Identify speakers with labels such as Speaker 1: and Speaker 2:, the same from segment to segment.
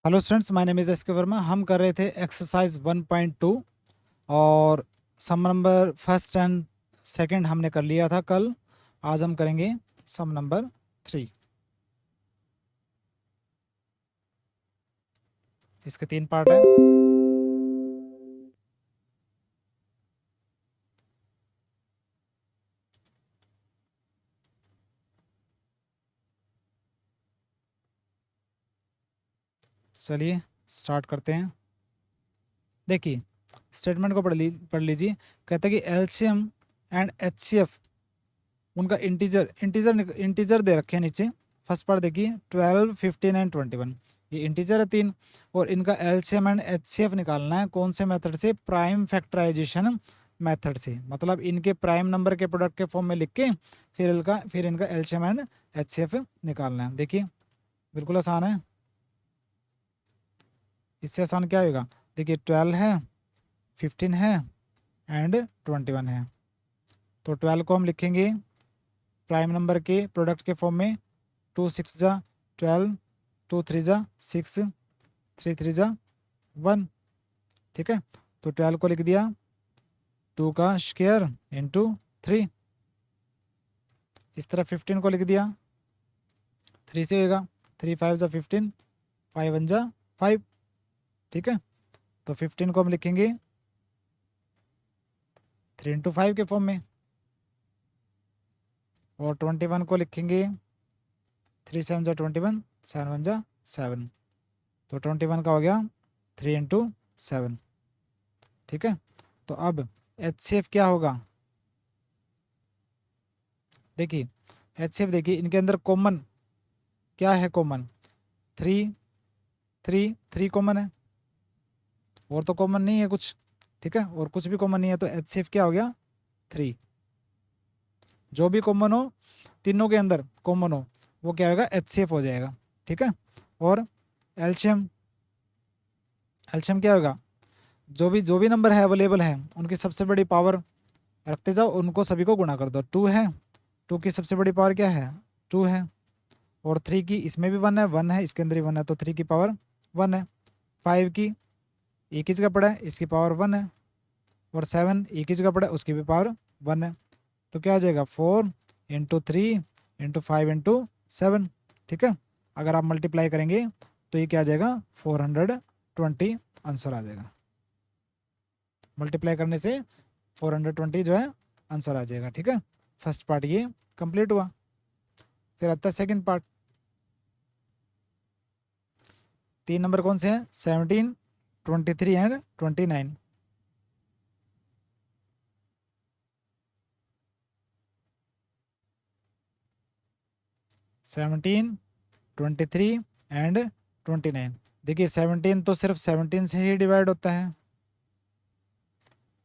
Speaker 1: Hello students, my name is S के वर्मा। हम कर रहे थे एक्सरसाइज 1.2 और सम नंबर फर्स्ट एंड सेकंड हमने कर लिया था कल। आज हम करेंगे सम नंबर 3। इसके 3 पार्ट हैं। चलिए स्टार्ट करते हैं। देखिए स्टेटमेंट को पढ़ लीजिए। कहते हैं कि एलसीएम एंड एचसीएफ उनका इंटीजर दे रखे हैं नीचे। फर्स्ट पार्ट देखिए 12, 15 एंड 21। ये इंटीजर है 3 और इनका एलसीएम एंड एचसीएफ निकालना है कौन से मेथड से? प्राइम फैक्टराइजेशन मेथड से। मतलब इनके प्राइम नंबर के प्रोडक्ट के फॉर्म में लिख के फिर इनका एलसीएम एंड एचसीएफ निकालना है। देखिए बिल्कुल आसान है। इससे आसान क्या होगा? देखिए 12 है, 15 है एंड 21 है। तो 12 को हम लिखेंगे प्राइम नंबर के प्रोडक्ट के फॉर्म में 2 6 जा 12, 2 3 जा 6, 3 3 जा 1। ठीक है, तो 12 को लिख दिया 2 का स्क्वायर इंटू 3। इस तरह 15 को लिख दिया 3 से होगा 3 5 जा 15, 5 1 जा 5। ठीक है, तो 15 को हम लिखेंगे 3 इंटू 5 के फॉर्म में और 21 को लिखेंगे 3 7 जा 21, 7 1 जा 7। तो 21 का हो गया 3 इंटू 7। ठीक है, तो अब एचसीएफ क्या होगा? देखिए एचसीएफ देखिए इनके अंदर कॉमन क्या है? कॉमन 3 3 3 कॉमन है और तो कॉमन नहीं है कुछ। ठीक है, और कुछ भी कॉमन नहीं है तो एचसीएफ क्या हो गया? 3। जो भी कॉमन हो, तीनों के अंदर कॉमन हो, वो क्या होगा? एचसीएफ हो जाएगा। ठीक है, और एलसीएम एलसीएम क्या होगा? जो भी नंबर है अवेलेबल है उनकी सबसे बड़ी पावर रखते जाओ, उनको सभी को गुणा कर दो। 2 है, 2 की सबसे बड़ी पावर क्या है? 2 है। और 3 की इसमें भी 1 है, 1 है, इसके अंदर ही 1 है तो 3 की पावर 1 है। 5 की एक ही जगह पड़ा है, इसकी पावर 1 है। और 7 एक ही जगह पड़ा है, उसकी भी पावर 1 है। तो क्या आ जाएगा? 4 इंटू 3 इंटू 5 इंटू 7। ठीक है, अगर आप मल्टीप्लाई करेंगे तो ये क्या आ जाएगा? 420 आंसर आ जाएगा। मल्टीप्लाई करने से 420 जो है आंसर आ जाएगा। ठीक है, फर्स्ट पार्ट ये कंप्लीट हुआ। फिर आता है सेकंड पार्ट। 3 नंबर कौन से हैं? 17, 23 एंड 29। Seventeen, 23 and 29। देखिए 17 तो सिर्फ 17 से ही डिवाइड होता है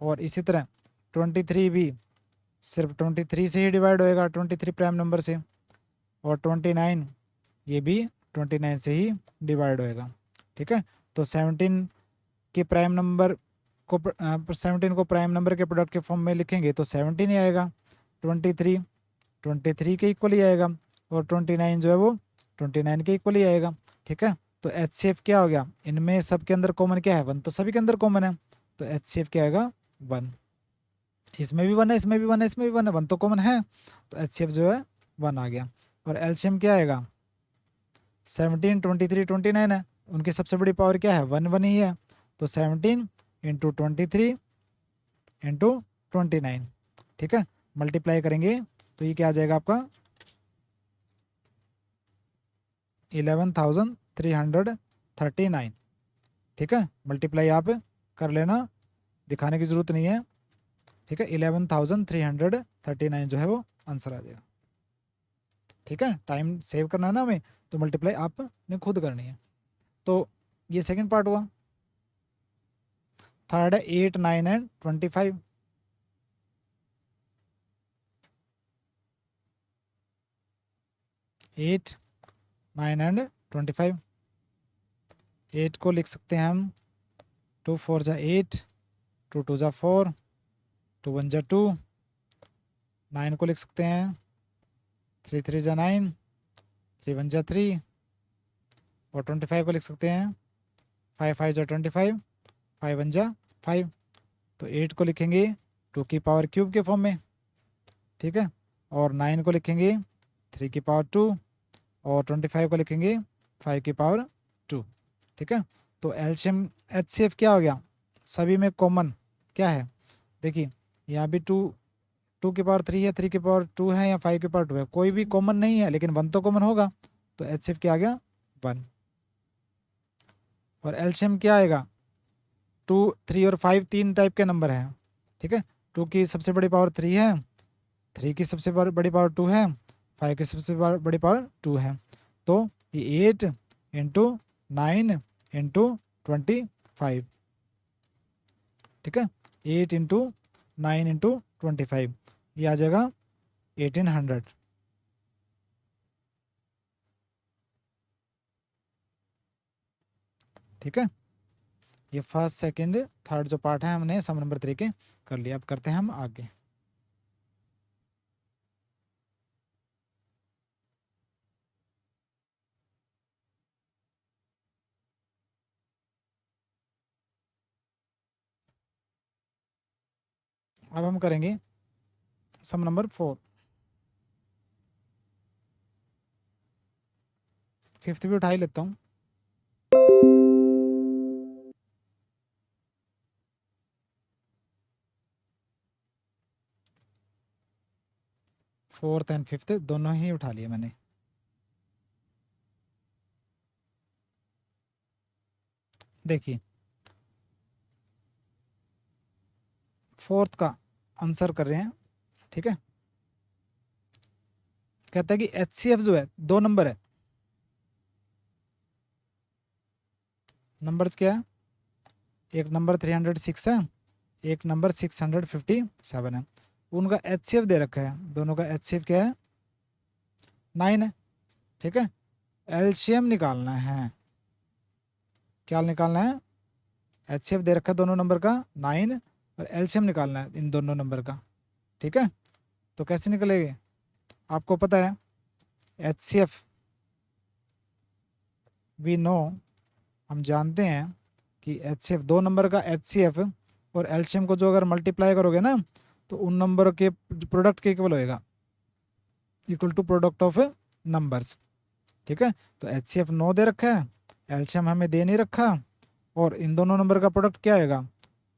Speaker 1: और इसी तरह 23 भी सिर्फ 23 से ही डिवाइड होएगा, 23 प्राइम नंबर से। और 29 ये भी 29 से ही डिवाइड होएगा। ठीक है, तो 17 के प्राइम नंबर को 17 को प्राइम नंबर के प्रोडक्ट के फॉर्म में लिखेंगे तो 17 ही आएगा। 23 के इक्वल ही आएगा और 29 जो है वो 29 के इक्वल ही आएगा। ठीक है, तो एचसीएफ क्या हो गया? इनमें सब के अंदर कॉमन क्या है? 1 तो सभी के अंदर कॉमन है, तो एचसीएफ क्या आएगा? 1। इसमें भी 1 है, इसमें भी 1 है, इसमें भी 1 है, 1 तो कॉमन है, तो एचसीएफ जो है 1 आ गया। और एलसीएम क्या आएगा? 17, 23, 29 है, उनकी सबसे बड़ी पावर क्या है? 1 1 ही है, तो 17 इंटू 23 इंटू 29। ठीक है, मल्टीप्लाई करेंगे तो ये क्या आ जाएगा आपका? 11,339। ठीक है, मल्टीप्लाई आप कर लेना, दिखाने की ज़रूरत नहीं है। ठीक है, 11,339 जो है वो आंसर आ जाएगा। ठीक है, टाइम सेव करना है ना हमें, तो मल्टीप्लाई आपने खुद करनी है। तो ये सेकंड पार्ट हुआ। थर्ड है 8 9 एंड 25। 8 9 एंड 25। 8 को लिख सकते हैं हम 2 4 जा 8, 2 2 जा 4, 2 1 जा 2। 9 को लिख सकते हैं 3 3 जा 9, 3 1 जा 3। और 25 को लिख सकते हैं 5 5 जा 25, 5 1 जा 5। तो 8 को लिखेंगे 2 की पावर क्यूब के फॉर्म में, ठीक है। और 9 को लिखेंगे 3 की पावर 2, और 25 को लिखेंगे 5 की पावर 2, ठीक है। तो एलसीएम एचसीएफ क्या हो गया, सभी में कॉमन क्या है, देखिए यहाँ भी 2 की पावर 3 है, 3 की पावर 2 है, या 5 की पावर 2 है, कोई भी कॉमन नहीं है, लेकिन 1 तो कॉमन होगा। तो एचसीएफ क्या आ गया 1। और एलसीएम क्या आएगा, 2 3 और 5 तीन टाइप के नंबर हैं, ठीक है। 2 की सबसे बड़ी पावर 3 है, 3 की सबसे बड़ी पावर 2 है, 5 की सबसे बड़ी पावर 2 है। तो ये 8 इंटू 9 इंटू 25, ठीक है। 8 इंटू 9 इंटू 25, ये आ जाएगा 1800, ठीक है। ये फर्स्ट सेकंड थर्ड जो पार्ट है हमने सम नंबर 3 के कर लिया। अब करते हैं हम आगे। अब हम करेंगे सम नंबर 4। फिफ्थ भी उठा ही लेता हूँ। फोर्थ एंड फिफ्थ दोनों ही उठा लिए मैंने। देखिए फोर्थ का आंसर कर रहे हैं, ठीक है। कहता है कि एचसीएफ जो है 2 नंबर है, नंबर्स क्या है, एक नंबर 306 है, एक नंबर 657 है। उनका एचसीएफ दे रखा है, दोनों का एचसीएफ क्या है 9 है, ठीक है। एलसीएम निकालना है, क्या निकालना है, एचसीएफ दे रखा है दोनों नंबर का 9, और एलसीएम निकालना है इन दोनों नंबर का, ठीक है। तो कैसे निकलेगी, आपको पता है एचसीएफ वी नो, हम जानते हैं कि एचसीएफ 2 नंबर का एचसीएफ और एलसीएम को जो अगर मल्टीप्लाई करोगे ना, तो उन नंबर के प्रोडक्ट के इक्वल होएगा, equal to product of numbers, ठीक है। तो एचसीएफ 9 दे रखा है, एलसीएम हमें दे नहीं रखा, और इन दोनों नंबर का प्रोडक्ट क्या आएगा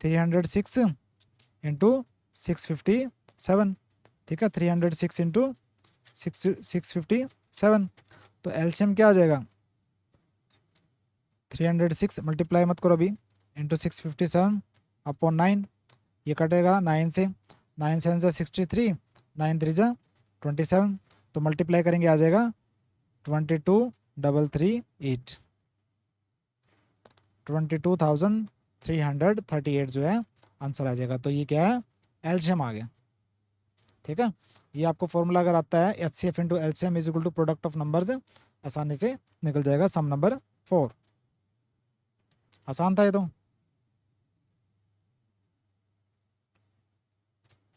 Speaker 1: 306 इंटू 657, ठीक है। 306 इंटू 657, तो एलसीएम क्या आ जाएगा 306 मल्टीप्लाई मत करो अभी, इंटू 657 अपॉन 9, ये कटेगा 9 से, 9 7 जा 63, 9 3 जा 27, तो मल्टीप्लाई करेंगे आ जाएगा 22,338, 22,338 जो है आंसर आ जाएगा। तो ये क्या है एलसीएम आ गया, ठीक है। ये आपको फॉर्मूला अगर आता है H C F into LCM is equal to product of numbers, आसानी से निकल जाएगा सम नंबर 4। आसान था ये तो।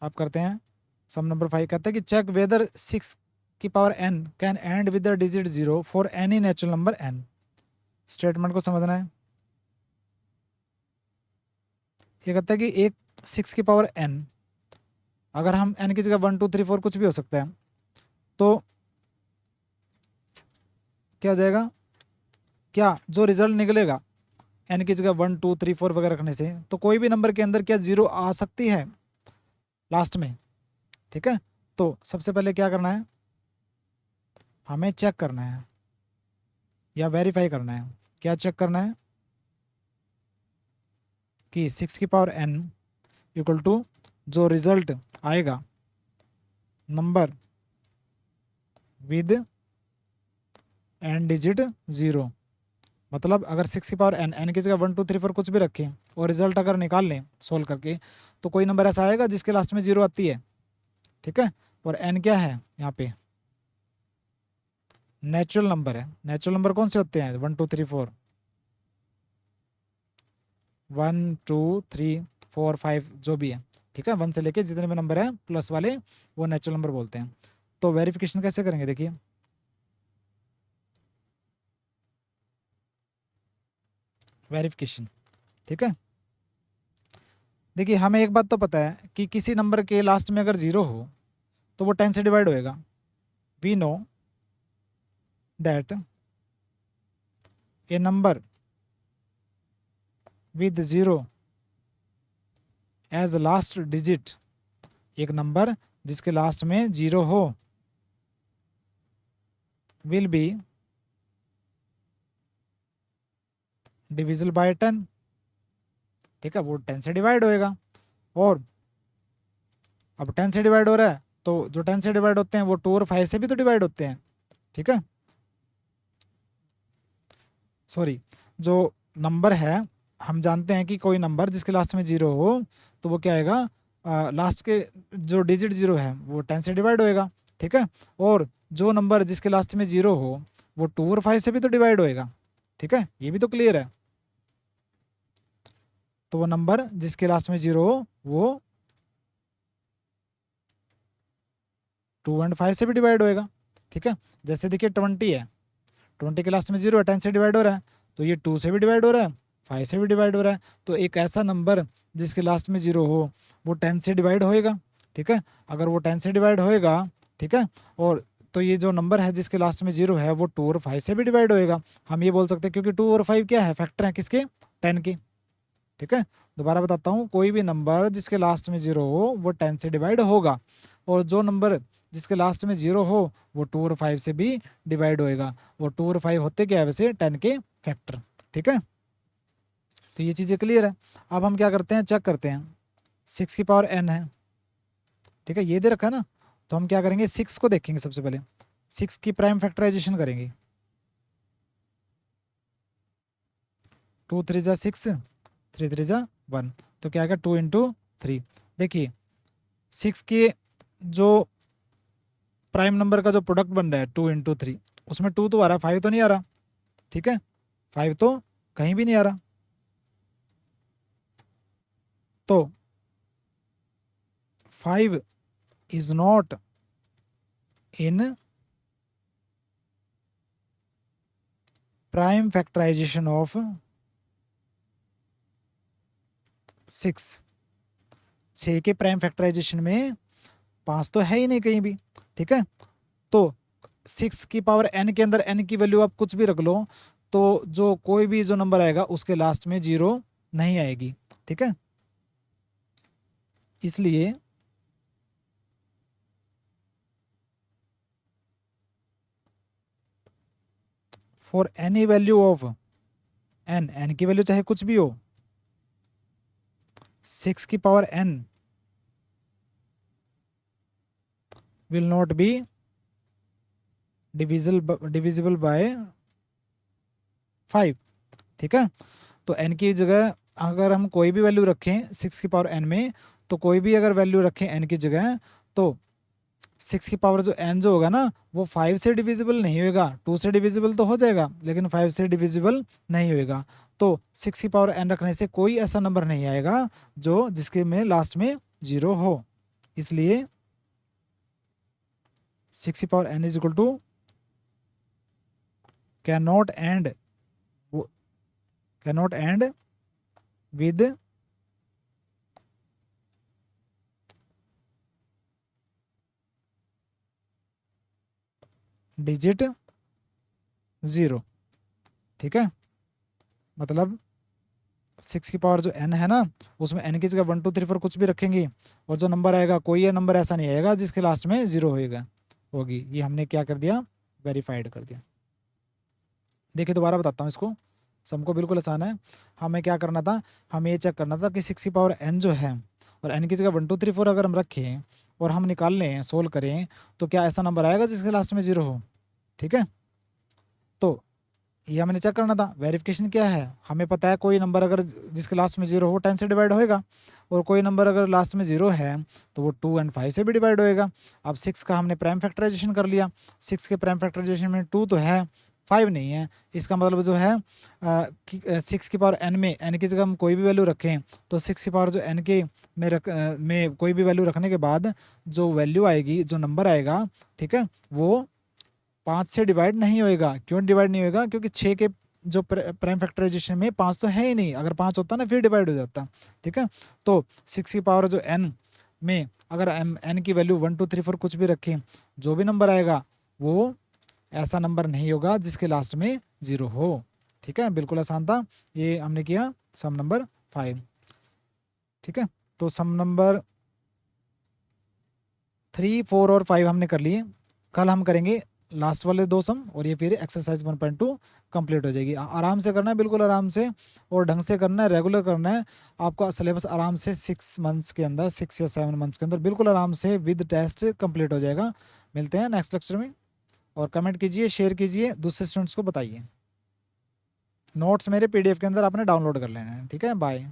Speaker 1: आप करते हैं सम नंबर 5, कहता है कि चेक वेदर 6 की power n can and with the digit 0 for any natural number n। Statement को समझना है। ये कहता है कि एक 6 की पावर n, अगर हम n की जगह 1 2 3 4 कुछ भी हो सकता है, तो क्या हो जाएगा, क्या जो रिजल्ट निकलेगा n की जगह 1 2 3 4 वगैरह रखने से, तो कोई भी नंबर के अंदर क्या 0 आ सकती है लास्ट में, ठीक है। तो सबसे पहले क्या करना है, हमें चेक करना है या वेरीफाई करना है। क्या चेक करना है कि 6 की पावर n इक्वल टू जो रिजल्ट आएगा नंबर विद n डिजिट 0, मतलब अगर 6 की पावर n की जगह 1 2 3 4 कुछ भी रखें और रिजल्ट अगर निकाल लें सोल्व करके, तो कोई नंबर ऐसा आएगा जिसके लास्ट में 0 आती है, ठीक है। और n क्या है यहाँ पे नेचुरल नंबर है। नेचुरल नंबर कौन से होते हैं 1 2 3 4, 1 2 3 4 5 जो भी है, ठीक है। 1 से लेके जितने भी नंबर है प्लस वाले वो नेचुरल नंबर बोलते हैं। तो वेरिफिकेशन कैसे करेंगे, देखिए वेरिफिकेशन। ठीक है, देखिए हमें एक बात तो पता है कि किसी नंबर के लास्ट में अगर 0 हो तो वो 10 से डिवाइड होएगा। We know that a number with 0 as last digit, एक नंबर जिसके लास्ट में 0 हो, विल बी डिविजिबल बाय 10। ठीक है, वो 10 से डिवाइड होएगा। और अब 10 से डिवाइड हो रहा है तो जो 10 से डिवाइड होते हैं वो 2 और 5 से भी तो डिवाइड होते हैं। ठीक है, सॉरी, जो नंबर है हम जानते हैं कि कोई नंबर जिसके लास्ट में 0 हो तो वो क्या आएगा, लास्ट के जो डिजिट 0 है वो 10 से डिवाइड होएगा। ठीक है, और जो नंबर जिसके लास्ट में 0 हो वो 2 और 5 से भी तो डिवाइड होएगा। ठीक है, ये भी तो क्लियर है। तो वो नंबर जिसके लास्ट में 0 हो वो 2 एंड 5 से भी डिवाइड होएगा। ठीक है, जैसे देखिए 20 है, 20 के लास्ट में 0 है, 10 से डिवाइड हो रहा है, तो ये 2 से भी डिवाइड हो रहा है, 5 से भी डिवाइड हो रहा है। तो एक ऐसा नंबर जिसके लास्ट में 0 हो वो 10 से डिवाइड होएगा। ठीक है, अगर वो 10 से डिवाइड होएगा, ठीक है, और तो ये जो नंबर है जिसके लास्ट में 0 है वो 2 और 5 से भी डिवाइड होएगा। हम ये बोल सकते हैं क्योंकि 2 और 5 क्या है, फैक्टर हैं किसके, 10 के। ठीक है, दोबारा बताता हूँ, कोई भी नंबर जिसके लास्ट में 0 हो वो 10 से डिवाइड होगा, और जो नंबर जिसके लास्ट में 0 हो वो 2 और 5 से भी डिवाइड होएगा। और 2 और 5 होते क्या है वैसे, 10 के फैक्टर। ठीक है, तो ये चीज़ें क्लियर है। अब हम क्या करते हैं, चेक करते हैं। 6 की पावर n है, ठीक है, ये दे रखा है ना, तो हम क्या करेंगे, 6 को देखेंगे सबसे पहले, 6 की प्राइम फैक्टराइजेशन करेंगे। 2 3 जा 6, 3 3 जा 1, तो क्या आएगा 2 इंटू 3। देखिए 6 के जो प्राइम नंबर का जो प्रोडक्ट बन रहा है 2 इंटू 3, उसमें 2 तो आ रहा है, 5 तो नहीं आ रहा। ठीक है, 5 तो कहीं भी नहीं आ रहा। तो 5 is not in prime factorization of 6। 6 के प्राइम फैक्टराइजेशन में 5 तो है ही नहीं कहीं भी। ठीक है, तो 6 की पावर n के अंदर n की वैल्यू आप कुछ भी रख लो, तो जो कोई भी जो नंबर आएगा उसके लास्ट में 0 नहीं आएगी। ठीक है, इसलिए for any value of n की वैल्यू चाहे कुछ भी हो, 6 की power n will not be divisible by 5। ठीक है, तो n की जगह अगर हम कोई भी वैल्यू रखें 6 की पावर n में, तो कोई भी अगर वैल्यू रखें n की जगह, तो 6 की पावर जो n जो होगा ना वो 5 से डिविजिबल नहीं होएगा। 2 से डिविजिबल तो हो जाएगा लेकिन 5 से डिविजिबल नहीं होएगा। तो 6 की पावर n रखने से कोई ऐसा नंबर नहीं आएगा जो जिसके में लास्ट में 0 हो। इसलिए 6 की power n is equal to can not end with digit 0। ठीक है, मतलब 6 की पावर जो n है ना उसमें n की जगह 1 2 3 4 कुछ भी रखेंगे, और जो नंबर आएगा कोई ये नंबर ऐसा नहीं आएगा जिसके लास्ट में 0 होगी। ये हमने क्या कर दिया, वेरीफाइड कर दिया। देखिए दोबारा बताता हूँ इसको, सबको बिल्कुल आसान है। हमें क्या करना था, हमें ये चेक करना था कि 6 की पावर n जो है और n की जगह 1 2 3 4 अगर हम रखें और हम निकाल लें, सोल्व करें, तो क्या ऐसा नंबर आएगा जिसके लास्ट में 0 हो। ठीक है, तो ये हमने चेक करना था। वेरिफिकेशन क्या है, हमें पता है कोई नंबर अगर जिसके लास्ट में 0 हो 10 से डिवाइड होएगा, और कोई नंबर अगर लास्ट में 0 है तो वो 2 एंड 5 से भी डिवाइड होएगा। अब 6 का हमने प्राइम फैक्टराइजेशन कर लिया, 6 के प्राइम फैक्टराइजेशन में 2 तो है, 5 नहीं है। इसका मतलब जो है 6 की पावर n में n की जगह हम कोई भी वैल्यू रखें, तो 6 की पावर जो n के में कोई भी वैल्यू रखने के बाद जो वैल्यू आएगी, जो नंबर आएगा, ठीक है, वो 5 से डिवाइड नहीं होएगा। क्यों डिवाइड नहीं होएगा, क्योंकि 6 के जो प्राइम फैक्टराइजेशन में 5 तो है ही नहीं, अगर 5 होता ना फिर डिवाइड हो जाता, ठीक है। तो 6 की पावर जो n में अगर n की वैल्यू 1 2 3 4 कुछ भी रखें, जो भी नंबर आएगा वो ऐसा नंबर नहीं होगा जिसके लास्ट में 0 हो, ठीक है। बिल्कुल आसान था, ये हमने किया सम नंबर 5, ठीक है। तो सम नंबर 3 4 और 5 हमने कर लिए। कल हम करेंगे लास्ट वाले 2 सम और ये फिर एक्सरसाइज 1.2 कंप्लीट हो जाएगी। आराम से करना है, बिल्कुल आराम से और ढंग से करना है, रेगुलर करना है। आपका सिलेबस आराम से 6 मंथ्स के अंदर, 6 या 7 मंथ्स के अंदर बिल्कुल आराम से विद टेस्ट कंप्लीट हो जाएगा। मिलते हैं नेक्स्ट लेक्चर में, और कमेंट कीजिए, शेयर कीजिए, दूसरे स्टूडेंट्स को बताइए। नोट्स मेरे PDF के अंदर आपने डाउनलोड कर लेना है, ठीक है। बाय।